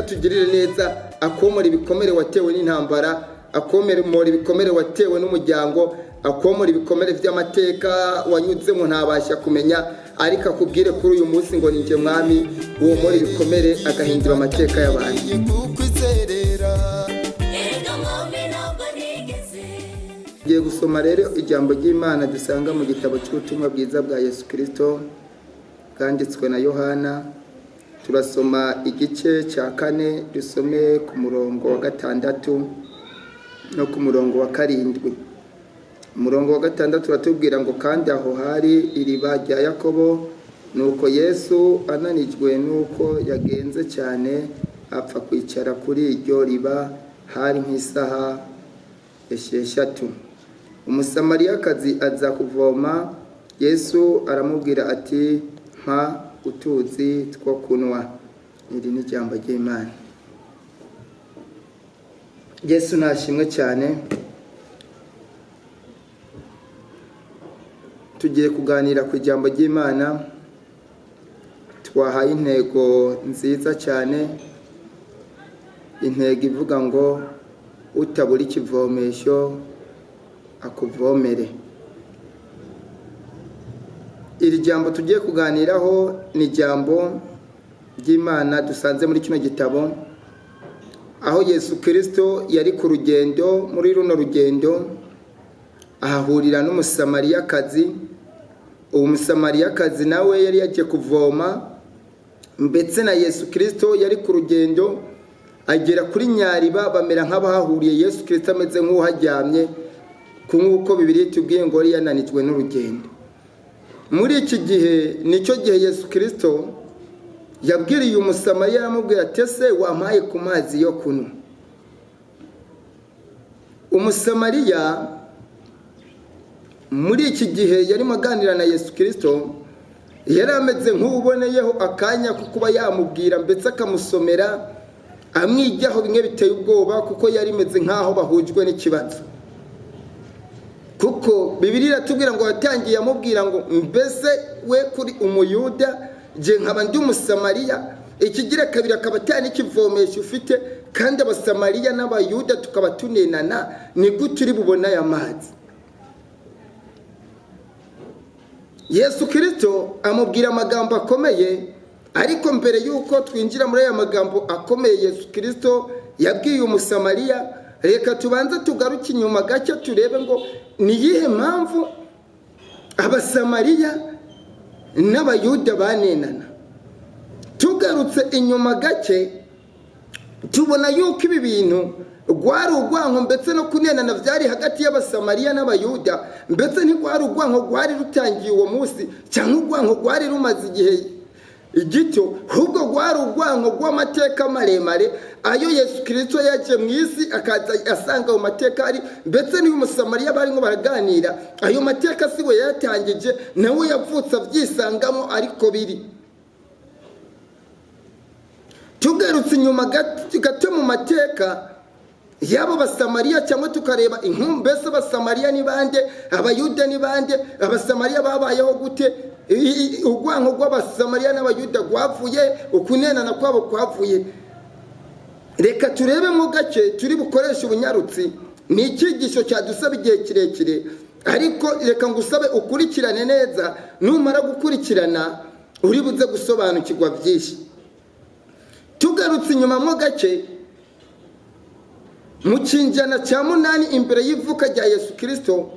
Katugirire neza akomora ibikomere watewe n'intambara, akomora ibikomere watewe n'umuryango, akomora ibikomere by'amateka wanyuzemo ntabasha kumenya, ariko akubwire kuri uyu munsi ngo ninjye mwami uwomora ibikomere agahindura amateka y'abantu. Ngiye gusoma rero ijambo ry'Imana dusanga mu gitabo cy'ubutumwa bwiza bwa Yesu Kristo bwanditswe na Yohana. Turasoma igice cya 4 dusome ku murongo wa 6 no ku murongo wa 7. Umurongo wa 6 turatubwira ngo kandi aho hari iriba rya Yakobo, nuko Yesu ananijwe nuko yagenze cyane apfa kwicara kuri iryo riba, hari nk'isaha 6. Umusamariyakazi aza kuvoma, Yesu aramubwira ati mpa utuzi two kunwa. Iri ni ijambo ry'Imana. Yesu nashimwe cyane. Tugiye kuganira ku ijambo ry'Imana, twahaye intego nziza cyane, intego ivuga ngo utabura ikivomesho akuvomere. Iri jambo tugiye kuganiraho ni jambo ry'Imana dusanze muri kino gitabo, aho Yesu Kristo yari ku rugendo. Muri runo rugendo ahahurira n'umusamariyakazi. Uwo musamariyakazi nawe yari yagiye kuvoma, mbetse na Yesu Kristo yari ku rugendo agera kuri nyariba, bamera nk'abahahuriye. Yesu Kristo ameze nk'uharyamye, nk'uko Bibiliya itubwiye ngo yari yananijwe n'urugendo. Muri iki gihe nicyo gihe Yesu Kristo yabwiriye umusamariya, aramubwira ati ese wampaye ku mazi yo kunywa? Umusamariya muri iki gihe yarimo aganira na Yesu Kristo, yari ameze nk'uboneyeho akanya ko kuba yamubwira mbetse akamusomera, amwijyaho bimwe biteye ubwoba, kuko yari imeze nk'aho bahujwe n'ikibazo. Kuko Bibiliya iratubwira ngo yatangiye amubwira ngo mbese we kuri umuyuda, je nkaba ndi umusamariya, ikigira kabiri akaba atari n'ikivomesho ufite, kandi abasamariya n'abayuda tukaba tunenana, ni gute uri bubona aya mazi? Yesu Kristo amubwira amagambo akomeye, ariko mbere yuko twinjira muri aya magambo akomeye Yesu Kristo yabwiye umusamariya, reka tubanze tugaruke inyuma gake turebe ngo ni yihe mpamvu abasamariya n'abayuda banenana. Tugarutse inyuma gake tubona yuko ibi bintu rwari urwanko mbetse no kunenana byari hagati y'abasamariya n'abayuda, mbetse ntirwari urwanko rwari rutangiye uwo munsi cyangwa urwanko rwari rumaze igihe igito, ahubwo rwari urwanko rw'amateka maremare, ayo Yesu Kristo yaje mu isi akaza asanga mu mateka ari, mbetse n'uyu musamariya barimo baraganira, ayo mateka si we yatangije, nawe yavutse abyisangamo ariko biri. Tugarutse inyuma gato mu mateka yabo basamariya, cyangwa tukareba inkuru, mbese abasamariya ni bande, abayuda ni bande, abasamariya babayeho gute, urwanko rw'abasamariya n'abayuda rwavuye, ukunenana kwabo kwavuye. Reka turebe mu gace turi bukoresha ubunyarutsi. Ni icyigisho cyadusaba igihe kirekire, ariko reka ngusabe ukurikirane neza, numara gukurikirana uri buze gusobanukirwa byinshi. Tugarutse inyuma mu gace mu kinjana cya 8 imbere y'ivuka rya Yesu Kristo,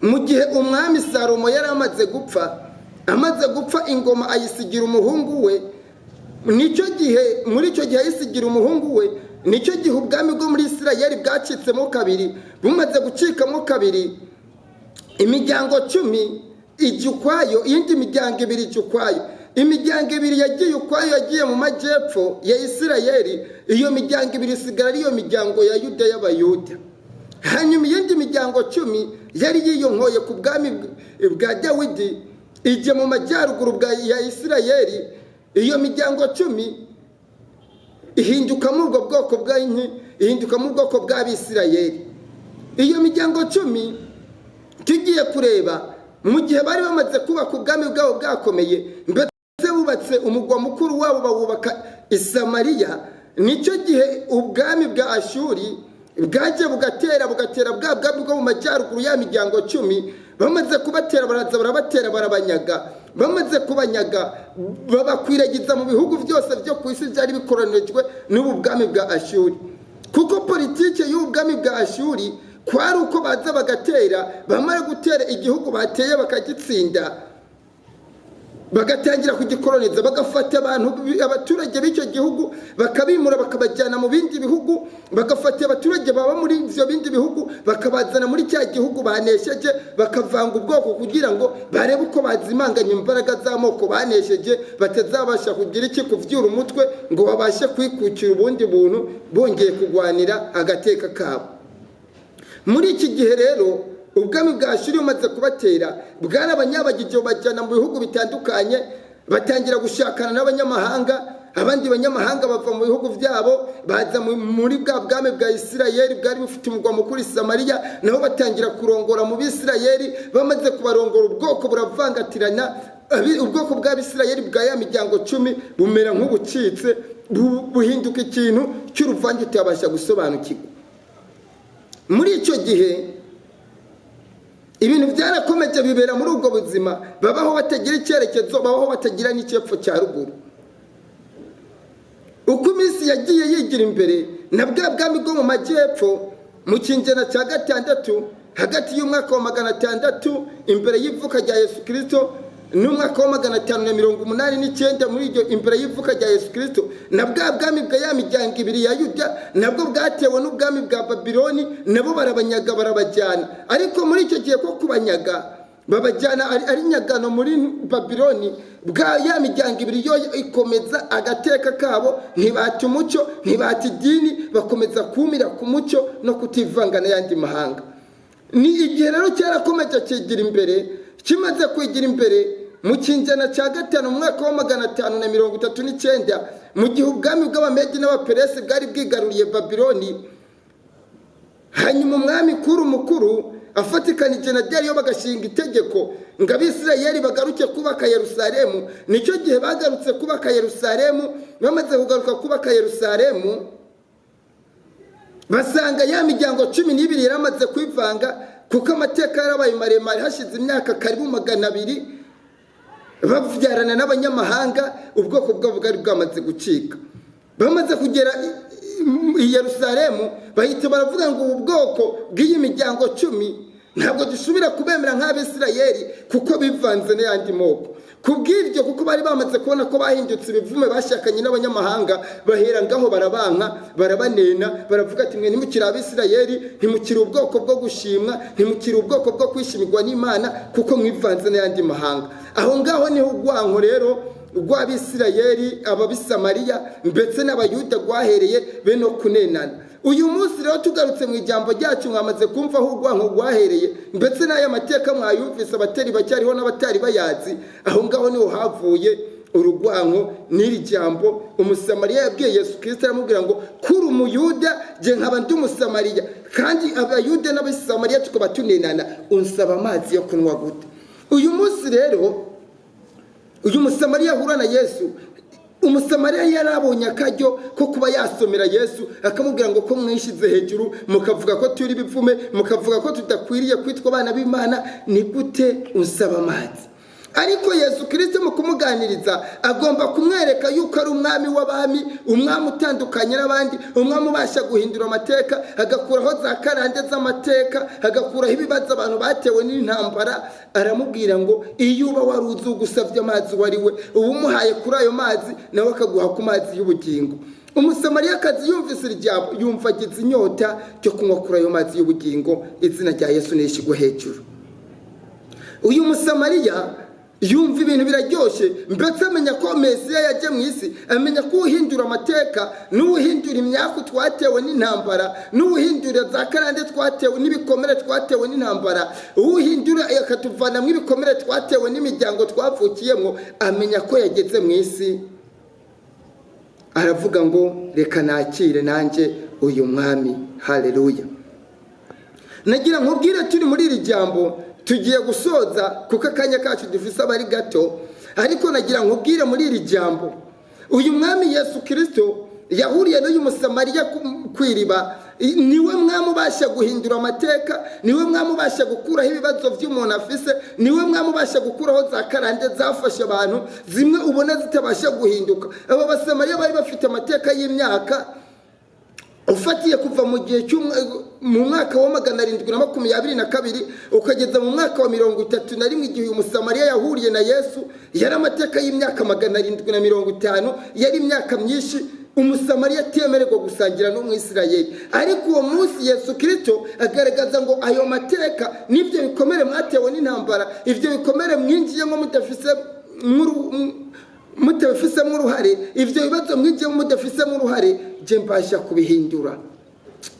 mu gihe umwami Salomo yari amaze gupfa ingoma ayisigira umuhungu we. Nicyo gihe, muri icyo gihe ayisigira umuhungu we, nicyo gihe ubwami bwo muri Isirayeli bwacitsemo kabiri. Bumaze gucikamo kabiri, imiryango 10 ijya ukwayo, iyindi miryango 2 ijya ukwayo. Imiryango 2 yagiye ukwayo, yagiye mu majyepfo ya Isirayeli. Iyo miryango 2 isigara ari yo miryango ya Yuda y'abayuda. Hanyuma iyindi miryango 10 yari yiyonkoye ku bwami bwa Dawidi, ijya mu majyaruguru ya Isirayeli. Iyo miryango 10 ihinduka mu bwoko bw'Abisirayeli. Iyo miryango 10 tugiye kureba, mu gihe bari bamaze kubaka ubwami bwabo bwakomeye, bubatse umugwa mukuru wabo, bawubaka Isamariya, nicyo gihe ubwami bwa Ashuri bwaje bugatera bwa bwami bwo mu majyaruguru ya miryango 10. Bamaze kubatera baraza barabatera barabanyaga. Bamaze kubanyaga babakwiragiza mu bihugu byose byo ku isi byari bikoronejwe n'ubu bwami bwa Ashuri. Kuko politike y'ubwami bwa Ashuri kwari uko baza bagatera, bamara gutera igihugu bateye bakagitsinda, bagatangira kugikoloniza, bagafata abaturage b'icyo gihugu bakabimura bakabajyana mu bindi bihugu, bagafata abaturage baba muri ivyo bindi bihugu bakabazana muri cya gihugu banesheje, bakavanga ubwoko kugira ngo barebe uko bazimanganya imbaraga z'amoko banesheje, batazabasha kugira iki kuvyura umutwe ngo babashe kwikukira ubundi buntu bongeye kugwanira agateka kabo. Muri iki gihe rero ubwami bwa Ashuri bumaze kubatera, bwari abanyabagije bajyana mu bihugu bitandukanye, batangira gushakana n'abanyamahanga. Abandi banyamahanga bava mu bihugu byabo baza muri bwa bwami bwa Isirayeli bwari bufite umugwa mukuru Samariya, nabo batangira kurongora mu Bisirayeli. Bamaze kubarongora ubwoko buravangatirana, ubwoko bw'Abisirayeli bwa ya miryango 10 bumera nk'ubucitse, buhinduka ikintu cy'uruvange utabasha gusobanukirwa. Muri icyo gihe ibintu byarakomeje bibera muri ubwo buzima, babaho batagira icyerekezo, babaho batagira n'icyepfo cya ruguru. Uko iminsi yagiye yigira imbere, na bwa bwami bwo mu majyepfo mu kinyejana cya 6 hagati y'umwaka wa 600 imbere y'ivuka rya Yesu Kristo n'umwaka wa 589 muri iryo imbere y'ivuka rya Yesu Kristo, na bwa bwami bwa ya miryango 2 ya Yuda nabwo bwatewe n'ubwami bwa Babiloni, nabo barabanyaga barabajyana. Ariko muri icyo gihe ko kubanyaga babajyana ari nyagano muri Babiloni, bwa ya miryango 2 yo ikomeza agateka kabo, ntibati umucyo ntibati idini, bakomeza kumira ku mucyo no kutivanga n'ayandi mahanga. Ni igihe rero cyarakomeje kigira imbere, kimaze kwigira imbere mu kinyejana cya 5 mu mwaka wa 539 mu gihe ubwami bw'Abamedi n'Abaperesi bwari bwigaruriye Babiloni. Hanyuma umwami mukuru afatikanije na Dariyo bagashinga itegeko ngo Abisirayeli bagaruke kubaka Yerusalemu. Nicyo gihe bagarutse kubaka Yerusalemu. Bamaze kugaruka kubaka Yerusalemu, basanga ya miryango 12 yaramaze kwivanga, kuko amateka yarabaye maremare, hashize imyaka karibu 200 bavyarana n'abanyamahanga, ubwoko bwabo bwari bwamaze gucika. Bamaze kugera i Yerusalemu bahita baravuga ngo ubwoko bw'iyi miryango 10 ntabwo dusubira kubemera nk'Abisirayeli kuko bivanze n'ayandi moko. Kubw'ibyo kuko bari bamaze kubona ko bahindutse ibivume, bashakanye n'abanyamahanga, bahera ngaho barabanka barabanena, baravuga ati mwe ntimukiri Abisirayeli, ntimukiri ubwoko bwo gushimwa, ntimukiri ubwoko bwo kwishimirwa n'Imana kuko mwivanze n'ayandi mahanga. Aho ngaho niho urwanko rero rw'Abisirayeli, Ababisamariya ndetse n'Abayuda rwahereye beno kunenana. Uyu munsi rero tugarutse mu ijambo ryacu, mwamaze kumva aho urwanko rwahereye, ndetse n'aya mateka mwayumvise abatari bacyariho n'abatari bayazi. Aho ngaho niho havuye urugwanko n'iri jambo Umusamariya yabwiye Yesu Kristo, aramubwira ngo kuri Umuyuda je nkaba ndi Umusamariya, kandi Abayuda n'Abasamariya tukaba tunenana, unsaba amazi yo kunywa gute? Uyu munsi rero uyu Musamariya ahura na Yesu. Umusamariya yarabonye akaryo ko kuba yasomera Yesu, akamubwira ngo ko mwishize hejuru mukavuga ko turi bivume, mukavuga ko tudakwiriye kwitwa abana b'Imana, ni gute unsaba amazi? Ariko Yesu Kristo mu kumuganiriza agomba kumwereka yuko ari umwami w'abami, umwami utandukanye n'abandi, umwami ubasha guhindura amateka, agakuraho za karande z'amateka, agakuraho ibibazo abantu batewe n'intambara. Aramubwira ngo iyo uba waruzi ugusavye amazi wari we, uba umuhaye kuri ayo mazi, nawe akaguha ku mazi y'ubugingo. Umusamariyakazi yumvise iryabo, yumva agize inyota cyo kunywa kuri ayo mazi y'ubugingo. Izina rya Yesu nishigwe hejuru. Uyu Musamariya yumva ibintu biraryoshe, mbese amenya ko Mesiya yaje mu isi, amenya ko uhindura amateka, n'uhindura imyaku twatewe n'intambara, n'uhindura za karande twatewe n'ibikomere twatewe n'intambara, uhindura akatuvana mu ibikomere twatewe n'imiryango twavukiyemo, amenya ko yageze mu isi. Aravuga ngo reka nakire nanjye uyu mwami. Haleluya. Nagira nkubwire turi muri iri jambo, tugiye gusoza kuko akanya kacu dufise abari gato, ariko nagira nkubwire muri iri jambo uyu mwami Yesu Kristo yahuriye n'uyu musamariya ku iriba, niwe mwami ubasha guhindura amateka, niwe mwami ubasha gukuraho ibibazo by'umuntu afise, niwe mwami ubasha gukuraho za karande zafashe abantu zimwe ubona zitabasha guhinduka. Aba basamariya bari bafite amateka y'imyaka ufatiye kuva mu gihe mu mwaka wa 722 ukageza mu mwaka wa 31 igihe uyu musamariya yahuriye na Yesu, yari amateka y'imyaka 750, yari imyaka myinshi umusamariya atemererwa gusangira n'umwisirayeli. Ariko uwo munsi Yesu Kristo agaragaza ngo ayo mateka n'ibyo bikomere mwatewe n'intambara, ibyo bikomere mwinjiyemo mutafisemo uruhare, ibyo bibazo mwinjiyemo mudafisemo uruhare, je mbasha kubihindura.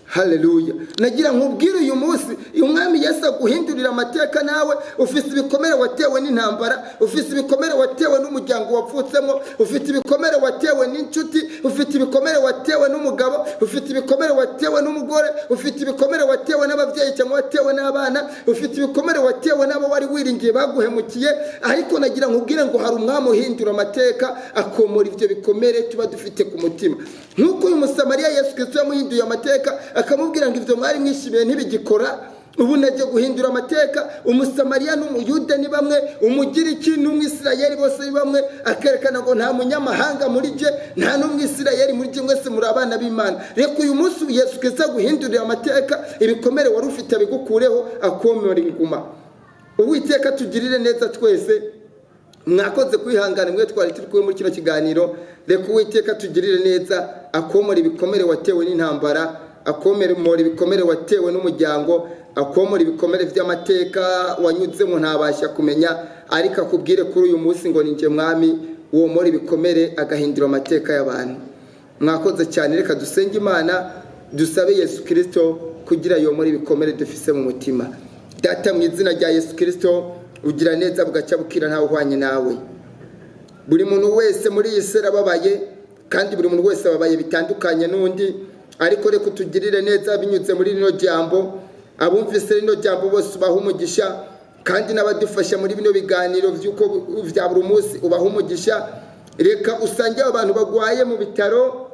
Haleluya. Nagira nkubwire uyu munsi umwami Yesu aguhindurira amateka. Nawe ufite ibikomere watewe n'intambara, ufite ibikomere watewe n'umuryango wapfutsemo, ufite ibikomere watewe n'inshuti, ufite ibikomere watewe n'umugabo, ufite ibikomere watewe n'umugore, ufite ibikomere watewe n'ababyeyi cyangwa watewe n'abana, ufite ibikomere watewe n'abo wari wiringiye baguhemukiye. Ariko nagira nkubwire ngo hari umwami uhindura amateka, akomora ibyo bikomere tuba dufite ku mutima. Nkuko uyu musamariya Yesu Kristo yamuhinduye amateka, akamubwira ngo ibyo mwari mwishimiye ntibigikora, ubu naje guhindura amateka. Umusamariya n'umuyuda ni bamwe, umugiriki n'umwisirayeli bose ni bamwe, akerekana ngo nta munyamahanga muri je, nta n'umwisirayeli muri je, mwese muri abana b'Imana. Reka uyu munsi Yesu Kristo aguhindurira amateka, ibikomere wari ufite abigukureho, akomora inguma. Uwiteka tugirire neza twese. Mwakoze kwihangana mwe twari turi kumwe muri kino kiganiro. Reka Uwiteka tugirire neza, akomora ibikomere watewe n'intambara, akomora ibikomere watewe n'umuryango, akomora ibikomere by'amateka wanyuzemo ntabasha kumenya, ariko akubwire kuri uyu munsi ngo ninje mwami womora ibikomere agahindura amateka y'abantu. Mwakoze cyane. Reka dusenge Imana, dusabe Yesu Kristo kugira yomora ibikomere dufise mu mutima. Data, mu izina rya Yesu Kristo, ugira neza bugacya bukira ntawe uhwanye nawe. Buri muntu wese muri iyi sera babaye, kandi buri muntu wese ababaye bitandukanye n'undi, ariko reka tugirire neza binyuze muri rino jambo. Abumvise rino jambo bose ubaha umugisha, kandi n'abadufasha muri bino biganiro by'uko bya buri munsi ubaha umugisha. Reka usange abantu bagwaye mu bitaro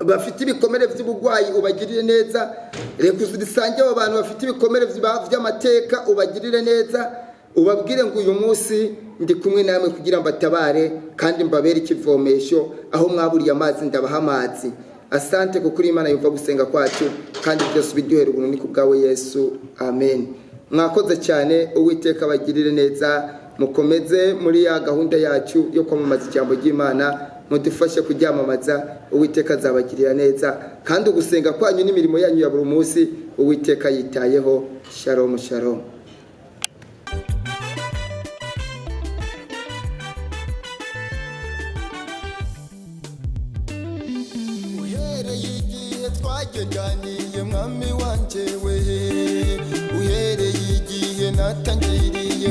bafite ibikomere by'ubugwayi ubagirire neza. Reka usange abantu bafite ibikomere by'amateka ubagirire neza. Ubabwire ngo uyu munsi ndi kumwe namwe kugira mbatabare kandi mbabere ikivomesho, aho mwaburiye amazi ndabaha amazi. Asante kuko Imana yumva gusenga kwacu, kandi byose biryohera ubuntu ni kubwawe Yesu. Amen. Mwakoze cyane. Uwiteka abagirire neza. Mukomeze muri ya gahunda yacu yo kwamamaza ijambo ry'Imana, mudufashe kuryamamaza. Uwiteka azabagirira neza, kandi ugusenga kwanyu n'imirimo yanyu ya buri munsi Uwiteka yitayeho. Shalom shalom. Twagendaniye mwami wanje we, uhereye igihe natangiriye